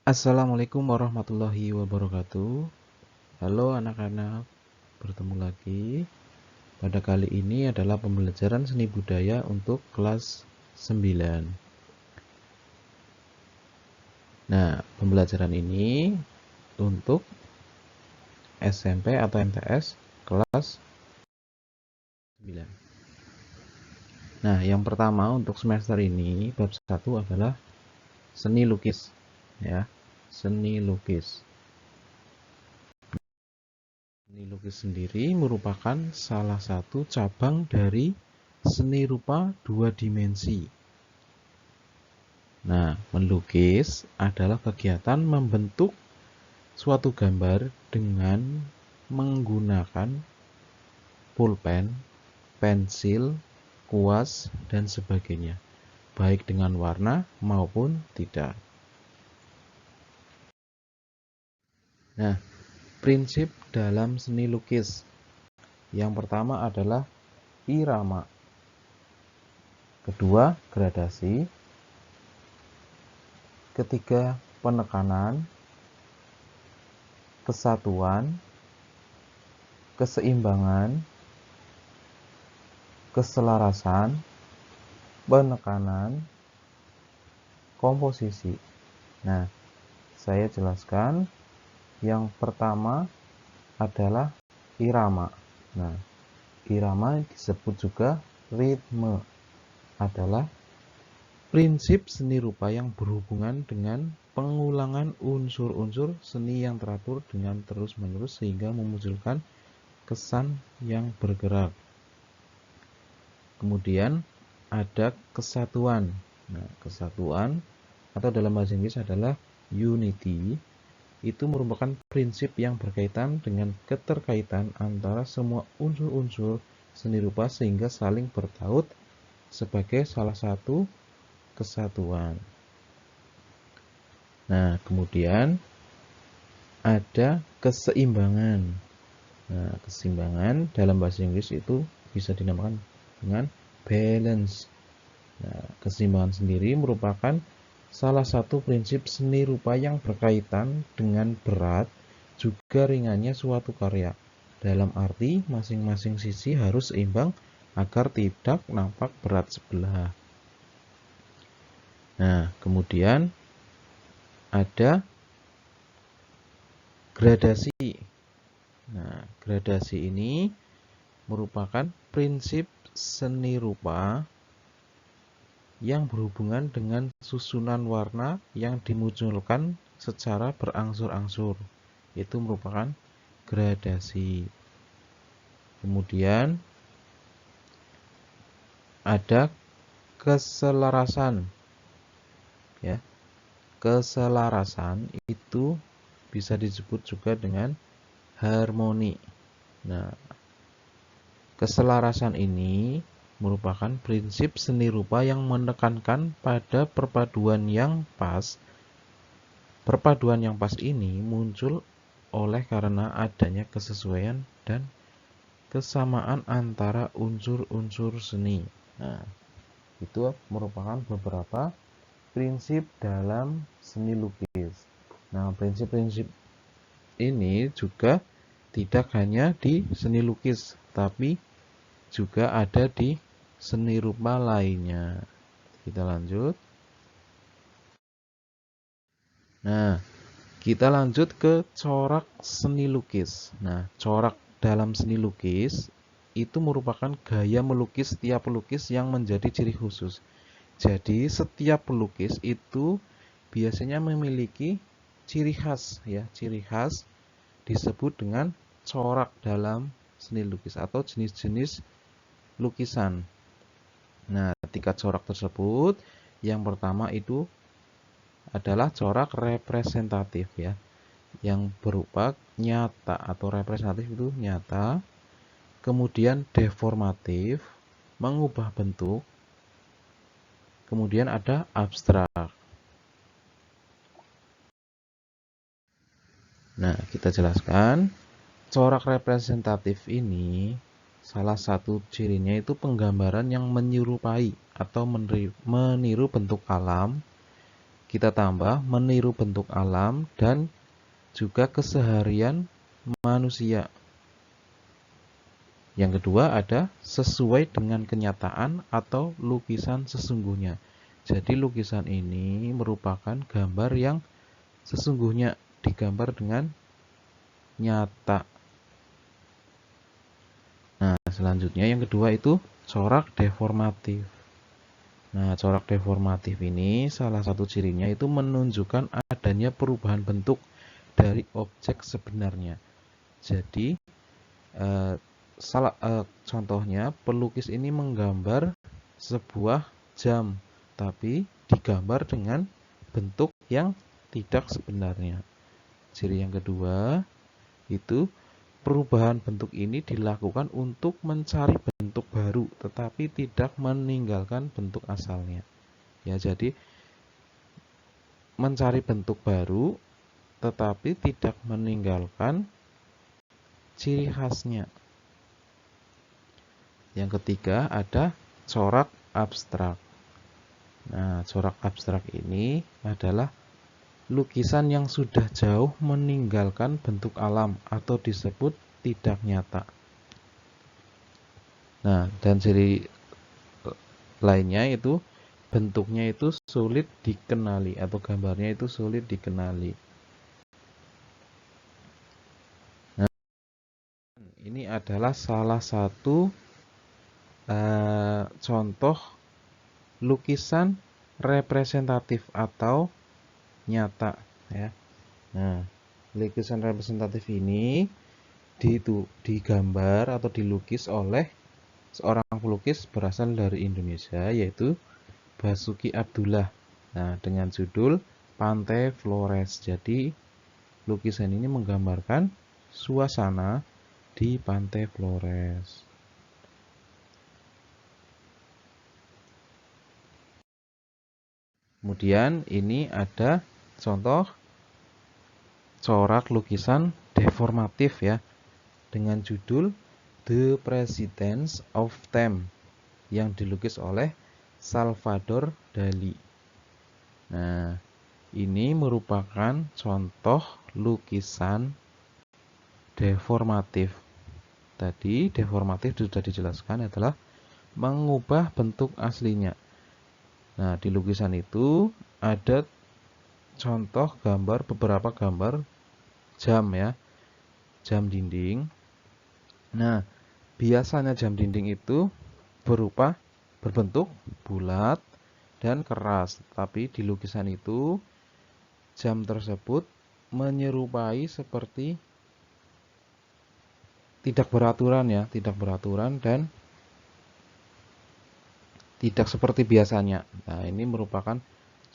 Assalamualaikum warahmatullahi wabarakatuh. Halo anak-anak, bertemu lagi. Pada kali ini adalah pembelajaran seni budaya untuk kelas 9. Nah, pembelajaran ini untuk SMP atau MTS kelas 9. Nah, yang pertama untuk semester ini bab 1 adalah seni lukis, ya. Seni lukis. Seni lukis sendiri merupakan salah satu cabang dari seni rupa dua dimensi. Nah, melukis adalah kegiatan membentuk suatu gambar dengan menggunakan pulpen, pensil, kuas, dan sebagainya, baik dengan warna maupun tidak. Nah, prinsip dalam seni lukis yang pertama adalah irama, kedua gradasi, ketiga penekanan, kesatuan, keseimbangan, keselarasan, penekanan, komposisi. Nah, saya jelaskan yang pertama adalah irama. Nah, irama disebut juga ritme, adalah prinsip seni rupa yang berhubungan dengan pengulangan unsur-unsur seni yang teratur dengan terus-menerus sehingga memunculkan kesan yang bergerak. Kemudian ada kesatuan. Nah, kesatuan atau dalam bahasa Inggris adalah unity. Itu merupakan prinsip yang berkaitan dengan keterkaitan antara semua unsur-unsur seni rupa sehingga saling bertaut sebagai salah satu kesatuan. Nah, kemudian ada keseimbangan. Nah, keseimbangan dalam bahasa Inggris itu bisa dinamakan dengan balance. Nah, keseimbangan sendiri merupakan salah satu prinsip seni rupa yang berkaitan dengan berat juga ringannya suatu karya. Dalam arti masing-masing sisi harus seimbang agar tidak nampak berat sebelah. Nah, kemudian ada gradasi. Nah, gradasi ini merupakan prinsip seni rupa yang berhubungan dengan susunan warna yang dimunculkan secara berangsur-angsur. Itu merupakan gradasi. Kemudian ada keselarasan. Ya. Keselarasan itu bisa disebut juga dengan harmoni. Nah, keselarasan ini merupakan prinsip seni rupa yang menekankan pada perpaduan yang pas. Perpaduan yang pas ini muncul oleh karena adanya kesesuaian dan kesamaan antara unsur-unsur seni. Nah, itu merupakan beberapa prinsip dalam seni lukis. Nah, prinsip-prinsip ini juga tidak hanya di seni lukis, tapi juga ada di seni rupa lainnya. Kita lanjut. Nah, kita lanjut ke corak seni lukis. Nah, corak dalam seni lukis itu merupakan gaya melukis setiap pelukis yang menjadi ciri khusus. Jadi, setiap pelukis itu biasanya memiliki ciri khas, ya, ciri khas disebut dengan corak dalam seni lukis atau jenis-jenis lukisan. Nah, tiga corak tersebut, yang pertama itu adalah corak representatif, ya, yang berupa nyata atau representatif itu nyata. Kemudian deformatif, mengubah bentuk. Kemudian ada abstrak. Nah, kita jelaskan. Corak representatif ini salah satu cirinya itu penggambaran yang menyerupai atau meniru bentuk alam kita tambah meniru bentuk alam dan juga keseharian manusia. Yang kedua ada sesuai dengan kenyataan atau lukisan sesungguhnya. Jadi lukisan ini merupakan gambar yang sesungguhnya, digambar dengan nyata. Nah, selanjutnya yang kedua itu corak deformatif. Nah, corak deformatif ini salah satu cirinya itu menunjukkan adanya perubahan bentuk dari objek sebenarnya. Jadi contohnya pelukis ini menggambar sebuah jam, tapi digambar dengan bentuk yang tidak sebenarnya. Ciri yang kedua itu perubahan bentuk ini dilakukan untuk mencari bentuk baru, tetapi tidak meninggalkan bentuk asalnya. Ya, jadi mencari bentuk baru, tetapi tidak meninggalkan ciri khasnya. Yang ketiga ada corak abstrak. Nah, corak abstrak ini adalah lukisan yang sudah jauh meninggalkan bentuk alam atau disebut tidak nyata. Nah, dan ciri lainnya itu bentuknya itu sulit dikenali atau gambarnya itu sulit dikenali. Nah, ini adalah salah satu contoh lukisan representatif atau nyata, ya. Nah, lukisan representatif ini digambar atau dilukis oleh seorang pelukis berasal dari Indonesia, yaitu Basuki Abdullah. Nah, dengan judul Pantai Flores. Jadi, lukisan ini menggambarkan suasana di Pantai Flores. Kemudian ini ada contoh corak lukisan deformatif, ya, dengan judul The Presidents of Time yang dilukis oleh Salvador Dali. Nah, ini merupakan contoh lukisan deformatif. Tadi deformatif sudah dijelaskan adalah mengubah bentuk aslinya. Nah, di lukisan itu ada contoh gambar, beberapa gambar jam, ya, jam dinding. Nah, biasanya jam dinding itu berbentuk bulat dan keras, tapi di lukisan itu jam tersebut menyerupai seperti tidak beraturan, ya, tidak beraturan dan tidak seperti biasanya. Nah, ini merupakan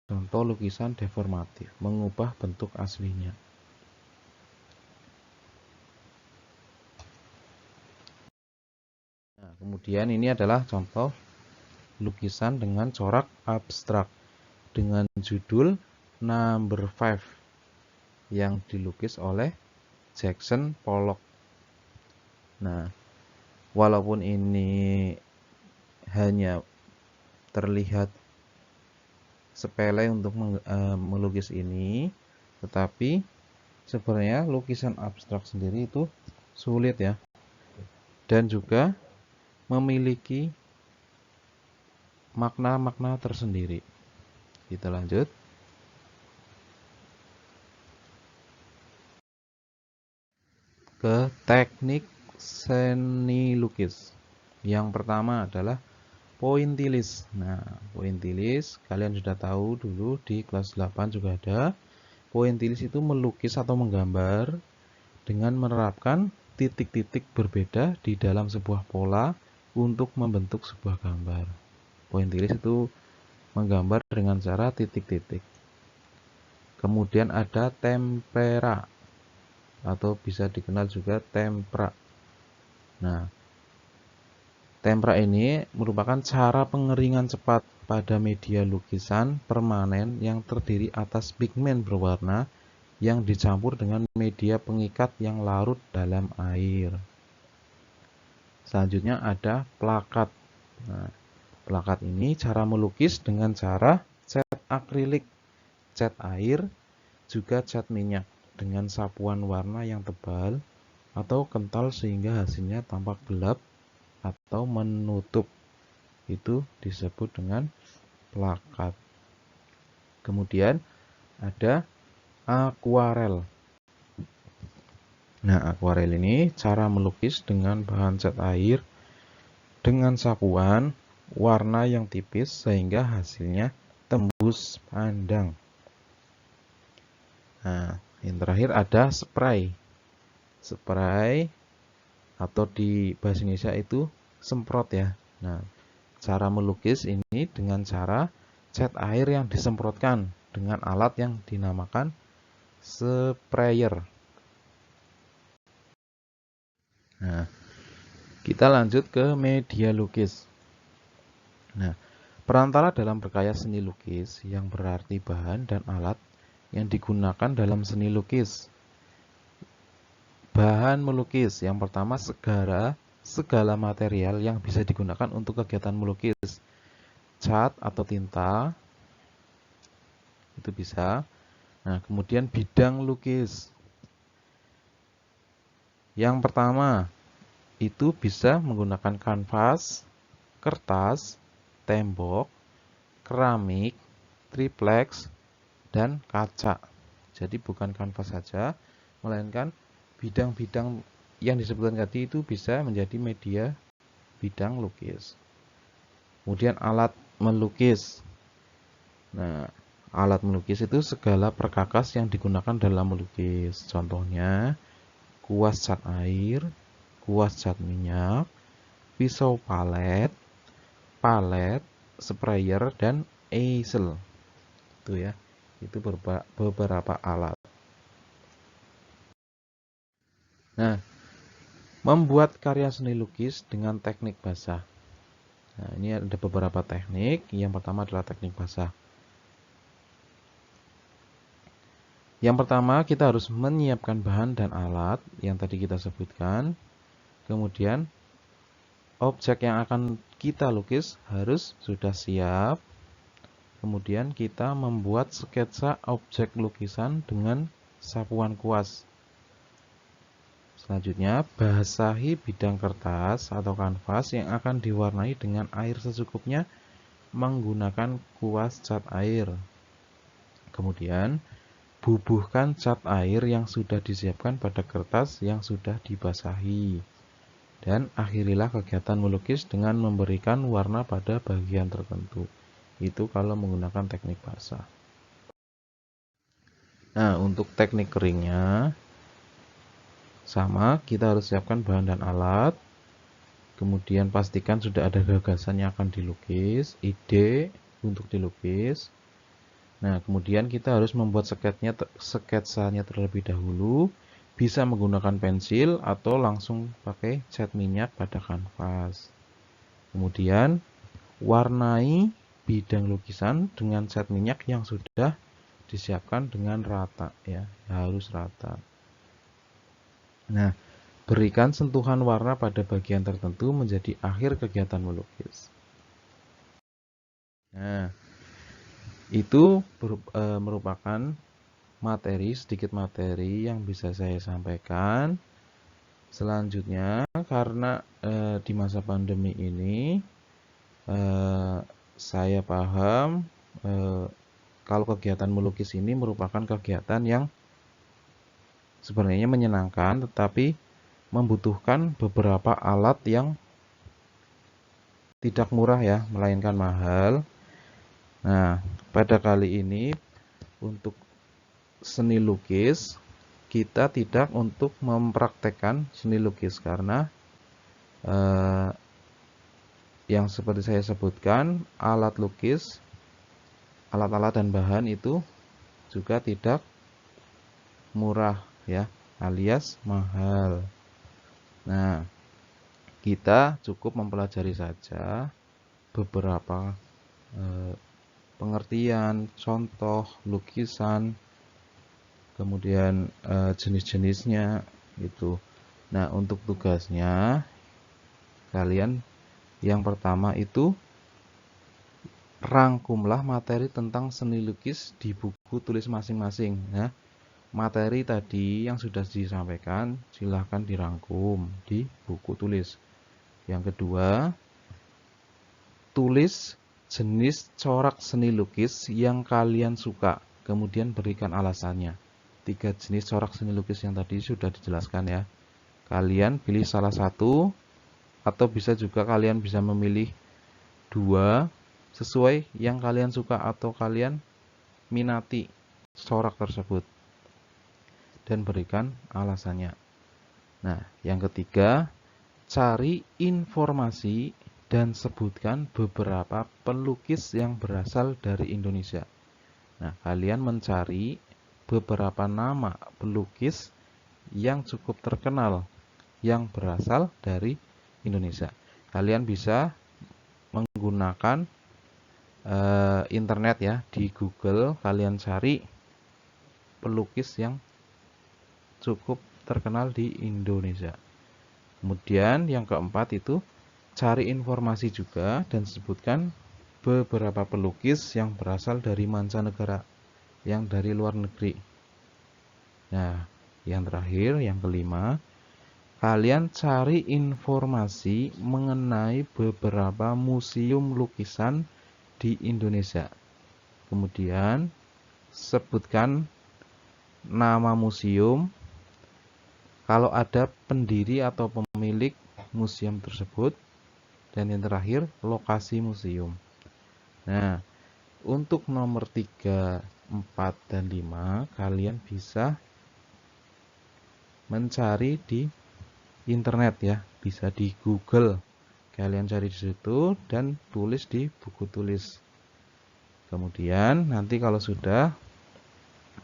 contoh lukisan deformatif, mengubah bentuk aslinya. Nah, kemudian ini adalah contoh lukisan dengan corak abstrak dengan judul Number 5 yang dilukis oleh Jackson Pollock. Nah, walaupun ini hanya terlihat sepele untuk melukis ini, tetapi sebenarnya lukisan abstrak sendiri itu sulit, ya, dan juga memiliki makna-makna tersendiri. Kita lanjut. Ke teknik seni lukis. Yang pertama adalah pointillis. Nah, pointillis kalian sudah tahu dulu di kelas 8 juga ada. Pointillis itu melukis atau menggambar dengan menerapkan titik-titik berbeda di dalam sebuah pola untuk membentuk sebuah gambar. Pointillis itu menggambar dengan cara titik-titik. Kemudian ada tempera atau bisa dikenal juga tempera. Nah, tempera ini merupakan cara pengeringan cepat pada media lukisan permanen yang terdiri atas pigmen berwarna yang dicampur dengan media pengikat yang larut dalam air. Selanjutnya ada plakat. Nah, plakat ini cara melukis dengan cara cat akrilik cat air, juga cat minyak dengan sapuan warna yang tebal atau kental sehingga hasilnya tampak gelap atau menutup. Itu disebut dengan plakat. Kemudian ada akuarel. Nah, akuarel ini cara melukis dengan bahan cat air dengan sapuan warna yang tipis sehingga hasilnya tembus pandang. Nah, yang terakhir ada spray. Spray atau di bahasa Indonesia itu semprot ya. Nah, cara melukis ini dengan cara cat air yang disemprotkan dengan alat yang dinamakan sprayer. Nah, kita lanjut ke media lukis. Nah, perantara dalam berkarya seni lukis yang berarti bahan dan alat yang digunakan dalam seni lukis. Bahan melukis yang pertama segala material yang bisa digunakan untuk kegiatan melukis. Cat atau tinta itu bisa. Nah, kemudian bidang lukis. Yang pertama itu bisa menggunakan kanvas, kertas, tembok, keramik, triplex, dan kaca. Jadi bukan kanvas saja, melainkan bidang-bidang yang disebutkan tadi itu bisa menjadi media bidang lukis. Kemudian alat melukis. Nah, alat melukis itu segala perkakas yang digunakan dalam melukis. Contohnya, kuas cat air, kuas cat minyak, pisau palet, sprayer, dan easel. Itu ya, itu beberapa alat. Nah, membuat karya seni lukis dengan teknik basah. Nah, ini ada beberapa teknik. Yang pertama adalah teknik basah. Yang pertama, kita harus menyiapkan bahan dan alat yang tadi kita sebutkan. Kemudian, objek yang akan kita lukis harus sudah siap. Kemudian, kita membuat sketsa objek lukisan dengan sapuan kuas. Selanjutnya, basahi bidang kertas atau kanvas yang akan diwarnai dengan air secukupnya menggunakan kuas cat air. Kemudian, bubuhkan cat air yang sudah disiapkan pada kertas yang sudah dibasahi. Dan akhirilah kegiatan melukis dengan memberikan warna pada bagian tertentu. Itu kalau menggunakan teknik basah. Nah, untuk teknik keringnya sama, kita harus siapkan bahan dan alat. Kemudian pastikan sudah ada gagasan yang akan dilukis, ide untuk dilukis. Nah, kemudian kita harus membuat sketsanya terlebih dahulu, bisa menggunakan pensil atau langsung pakai cat minyak pada kanvas. Kemudian, warnai bidang lukisan dengan cat minyak yang sudah disiapkan dengan rata ya, harus rata. Nah, berikan sentuhan warna pada bagian tertentu menjadi akhir kegiatan melukis. Nah, itu merupakan sedikit materi yang bisa saya sampaikan. Selanjutnya, karena di masa pandemi ini saya paham kalau kegiatan melukis ini merupakan kegiatan yang sebenarnya menyenangkan, tetapi membutuhkan beberapa alat yang tidak murah ya, melainkan mahal. Nah, pada kali ini untuk seni lukis kita tidak untuk mempraktekkan seni lukis karena yang seperti saya sebutkan, alat-alat dan bahan itu juga tidak murah ya, alias mahal. Nah, kita cukup mempelajari saja beberapa pengertian, contoh lukisan, kemudian jenis-jenisnya gitu. Nah, untuk tugasnya kalian yang pertama itu rangkumlah materi tentang seni lukis di buku tulis masing-masing. Nah, materi tadi yang sudah disampaikan silahkan dirangkum di buku tulis. Yang kedua, tulis jenis corak seni lukis yang kalian suka, kemudian berikan alasannya. 3 jenis corak seni lukis yang tadi sudah dijelaskan ya. Kalian pilih salah satu, atau bisa juga kalian bisa memilih 2 sesuai yang kalian suka atau kalian minati corak tersebut, dan berikan alasannya. Nah, yang ketiga, cari informasi dan sebutkan beberapa pelukis yang berasal dari Indonesia. Nah, kalian mencari beberapa nama pelukis yang cukup terkenal yang berasal dari Indonesia. Kalian bisa menggunakan internet ya, di Google kalian cari pelukis yang cukup terkenal di Indonesia. Kemudian yang keempat itu cari informasi juga dan sebutkan beberapa pelukis yang berasal dari mancanegara, yang dari luar negeri. Nah, yang terakhir, yang kelima, kalian cari informasi mengenai beberapa museum lukisan di Indonesia. Kemudian sebutkan nama museum, kalau ada pendiri atau pemilik museum tersebut, dan yang terakhir lokasi museum. Nah, untuk nomor 3, 4, dan 5 kalian bisa mencari di internet ya, bisa di Google. Kalian cari di situ dan tulis di buku tulis. Kemudian nanti kalau sudah,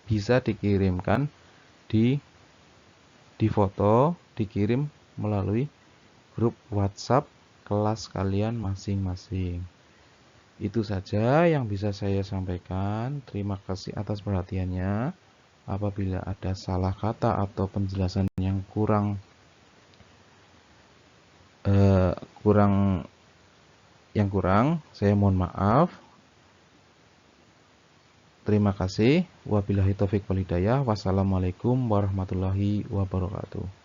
bisa dikirimkan di foto, dikirim melalui grup WhatsApp kelas kalian masing-masing. Itu saja yang bisa saya sampaikan. Terima kasih atas perhatiannya. Apabila ada salah kata atau penjelasan yang kurang saya mohon maaf. Terima kasih. Wabillahi taufik wal hidayah. Wassalamualaikum warahmatullahi wabarakatuh.